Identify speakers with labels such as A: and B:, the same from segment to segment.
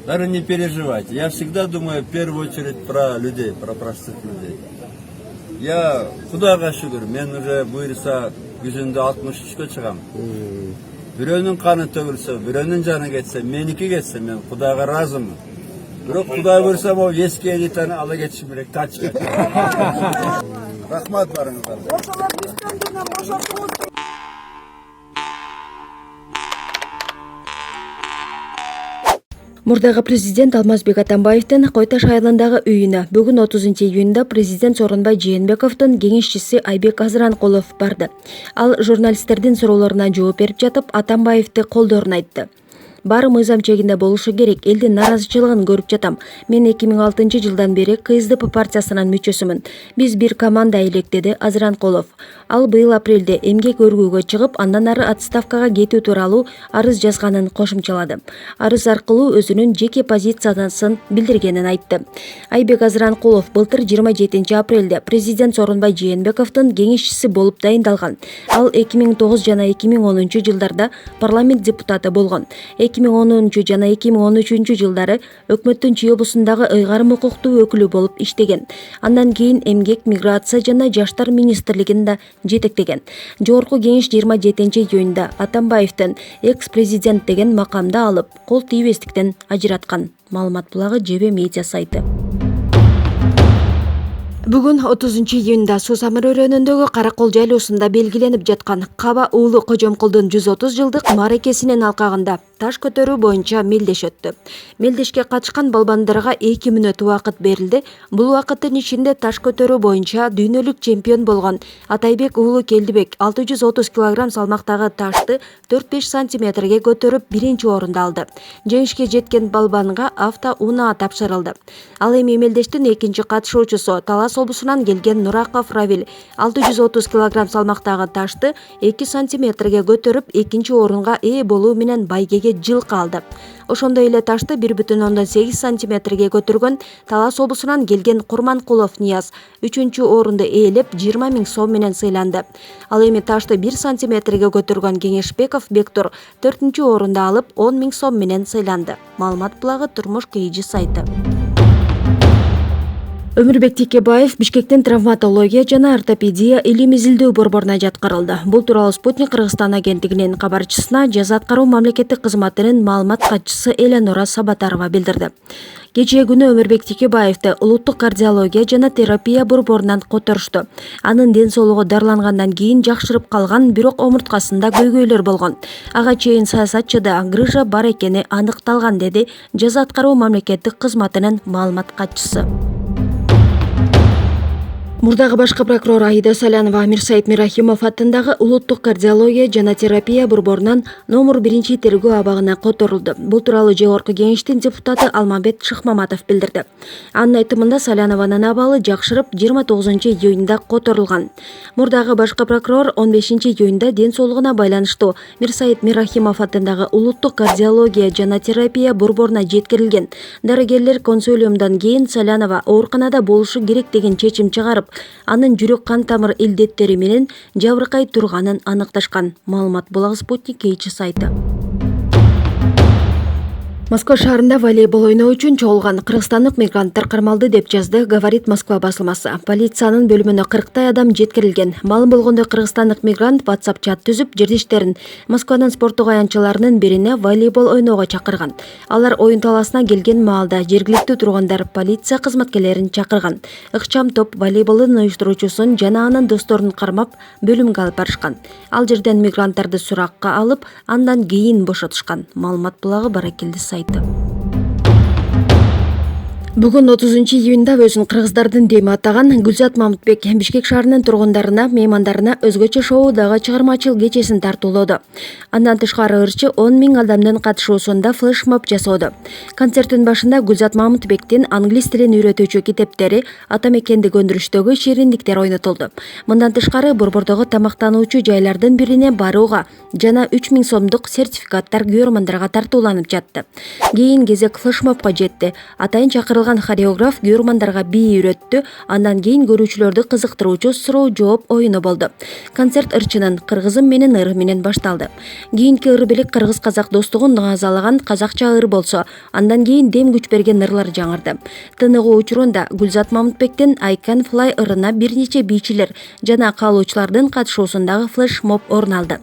A: Даже не переживайте. Я всегда думаю в первую очередь про людей, про простых людей. Я Кудайга шүгүр, мен уже буйрса күзүндө 63-кө чыгам. Бирөөнүн каны төгүлсө, бирөөнүн жаны кетсе, меники кетсе, мен Кудайга разымын. Бирок Кудай буйрса, могу эски элитаны ала кетишим керек, тачка. Рахмат барыңыздар.
B: Мурдагы президент Алмазбек Атамбаевдин Кой Таш айылындагы үйүнө бүгүн 30-июнда президент Сооронбай Жээнбековдун кеңешчиси Айбек Азыранкулов барды. Ал журналисттердин суроолоруна жооп берип жатып, Атамбаевди колдоорун айтты. Баары мыйзам чегинде болушу керек. Элдин наразычылыгын көрүп жатам. Мен 2006 жылдан бери КСДП партиясынын мүчөсүмүн. Биз бир команда элек, деди Азыранкулов. Ал быйыл апрелде эмгек өргүүгө чыгып, андан ары отставкага кетүү тууралуу арыз жазганын кошумчалады. Арыз аркылуу өзүнүн жеке позициясын билдиргенин айтты. Айбек Азыранкулов былтыр 27 апрелде президент Сооронбай Жээнбековдун кеңешчиси болуп дайындалган. Ал 2009 жана 2010 жылдарда парламент депутаты болгон. 2010 жана 2013 жылдары өкмөттүн ЧИОБусундагы ыйгарым укуктуу өкүлү болуп иштеген. Андан кийин эмгек, миграция жана жаштар министрлигинде жетектеген. Жогорку кеңеш 27 июнда Атамбаевдин экс-президент деген макамды алып, кол тийбестиктен ажыраткан. Маалымат булагы ЖБ медиа сайты. Бүгүн 30 июнда Сусамыр өрөөнүндөгү Каракол жайлоосунда белгиленип жаткан Каба уулу Кожомкулдун 130 жылдык мааракесинин алкагында таш көтөрүү боюнча мелдеш өттү. Мелдешке катышкан балбандарга 2 мүнөт убакыт берилди. Бул убакыттын ичинде таш көтөрүү боюнча дүйнөлүк чемпион болгон Атайбек уулу Келдибек 630 кг салмактагы ташты 4-5 сантиметрге көтөрүп биринчи орунду алды. Жеңишке жеткен балбанга автоунаа тапшырылды. Ал эми мелдештин экинчи катышуучусу Талас облусунан келген Нураков Равил 630 кг салмактагы ташты 2 сантиметрге көтөрүп экинчи орунга ээ болуу менен байгеге жылкы алды. Ошондой эле ташты 1,8 сантиметрге көтөргөн Талас облусунан келген Курманкулов Нияз 3-чү орунду ээлеп 20 000 сом менен сыйланды. Ал эми ташты 1 сантиметрге көтөргөн Кеңешбеков Бектур 4-чү орунду алып 10 000 сом менен сыйланды. Маалымат булагы Турмуш КЖ сайты. Өмүрбек Текебаев Бишкектин травматология жана ортопедия илим изилдөө борборуна жаткырылды. Бул тууралуу Спутник Кыргызстан агенттигинин кабарчысына жаза аткаруу мамлекеттик кызматынын маалымат катчысы Эленора Сабатарова билдирди. Кечээ күнү Өмүрбек Текебаевди улуттук кардиология жана терапия борборунан которушту. Анын ден соолугу дарылангандан кийин жакшырып калган, бирок омурткасында көйгөйлөр болгон. Ага чейин саясатчыда грыжа бар экени аныкталган, деди жаза аткаруу мамлекеттик кызматынын маалымат катчысы. Мурдагы башкы прокурор Аида Салянова Мирсайыт Мирахимов аттындагы улуттук кардиология жана терапия борборунан номер 1 тергөө абагына которулду. Бул тууралуу жогорку кеңештин депутаты Алмамбет Шыкмаматов билдирди. Анын айтымында Салянованын абалы жакшырып 29 июнда которулган. Мурдагы башкы прокурор 15 июнда ден соолугуна байланыштуу Мирсайыт Мирахимов аттындагы улуттук кардиология жана терапия борборуна жеткирилген. Дарыгерлер консулиумдан кийин Салянова ооруканада болушу керек деген чечим чыгарып, анын жүрөк кан тамыр илдеттери менен жабыркай турганын аныкташкан. Маалымат булагы Спутник КЖ сайты. Москва шаарында волейбол ойноо үчүн чогулган кыргызстандык мигранттар кармалды деп жазды «Говорит Москва» басылмасы. Полициянын бөлүмүнө 40 адам жеткирилген. Маалым болгондой, кыргызстандык мигрант WhatsApp чат түзүп, жердештерин Москванын спорттук аянтчаларынын бирине волейбол ойноого чакырган. Алар оюн талаасына келген маалда жергиликтүү тургундар полиция кызматкерлерин чакырган. Ыкчам топ волейболдун уюштуруучусун жана анын досторун кармап, бөлүмгө алып барышкан. Ал жерден мигранттарды суракка алып, андан кийин бошотушкан. Маалымат булагы Баракелди сайты. Бүгүн 30 июнда өзүн кыргыздардын деми атаган Гүлзат Мамытбек Бишкек шаарынын тургундарына, меймандарына өзгөчө шоудагы чыгармачыл кечесин тартуулоодо. Андан тышкары ырчы 10 000 адамдын катышуусунда флешмоб жасоодо. Концерттин башында Гүлзат Мамытбектин англис тилин үйрөтүүчү китептери, ата мекендик өндүрүштөгү шириндиктер ойнотулду. Мындан тышкары борбордогу тамактануучу жайлардын бирине барууга жана 3 000 сомдук сертификаттар көрөрмандарга тартууланып жатты. Кийин кезек флешмобко жетти. Атайын чакырылган чакырылган хореограф көрөрмандарга бий үйрөттү. Андан кийин көрүүчүлөрдү кызыктыруучу суроо жооп оюну болду. Концерт ырчынын кыргызым менен ыры менен башталды. Кийинки ыр белек кыргыз-казак достугун нагазалаган казакча ыр болсо, андан кийин дем күч берген ырлар жаңырды. Тыныгуу учурунда Гүлзат Мамытбектин I Can Fly ырына бир нече бийчилер жана каалоочулардын катышуусундагы флешмоб орун алды.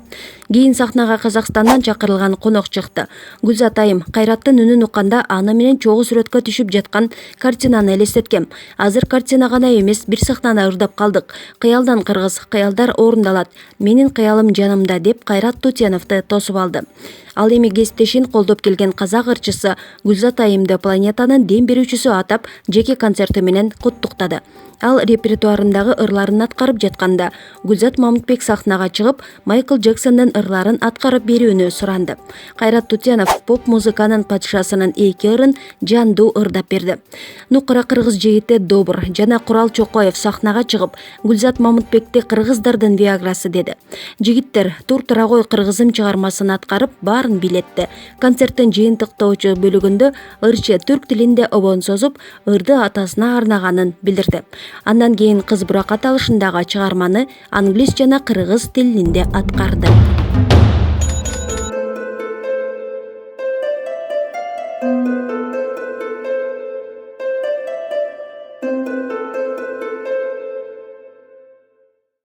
B: Кийин сахнага Казакстандан чакырылган конок чыкты. Гүлзат айым Кайраттын үнүн укканда аны менен чогуу сүрөткө түшүп жаткан картинаны элестеткем. Азыр картина гана эмес, бир сахнаны ырдап калдык. Кыялдан кыргыз, кыялдар орундалат. Менин кыялым жанымда деп Кайрат Тутеновду тосуп алды. Ал эми кесиптешин колдоп келген казак ырчысы Гүлзат айымды планетанын дем берүүчүсү атап, жеке концерти менен куттуктады. Ал репертуарындагы ырларын аткарып жатканда Гүлзат Мамытбек сахнага чыгып, Майкл Джексондун ырларын аткарып берүүнү суранды. Кайрат Тутенов поп музыканын падышасынын 2 ырын жандуу ырдап берди. Нукура кыргыз жигити Добур жана Курал Чокоев сахнага чыгып, Гүлзат Мамытбекти кыргыздардын виаграсы деди. Жигиттер Тур тура кой кыргызым чыгармасын аткарып баарын билетти. Концерттин жыйынтыктоочу бөлүгүндө ырчы түрк тилинде обон созуп, ырды атасына арнаганын билдирди. Андан кийин кыз бурак аталышындагы чыгарманы англис жана кыргыз тилинде аткарды.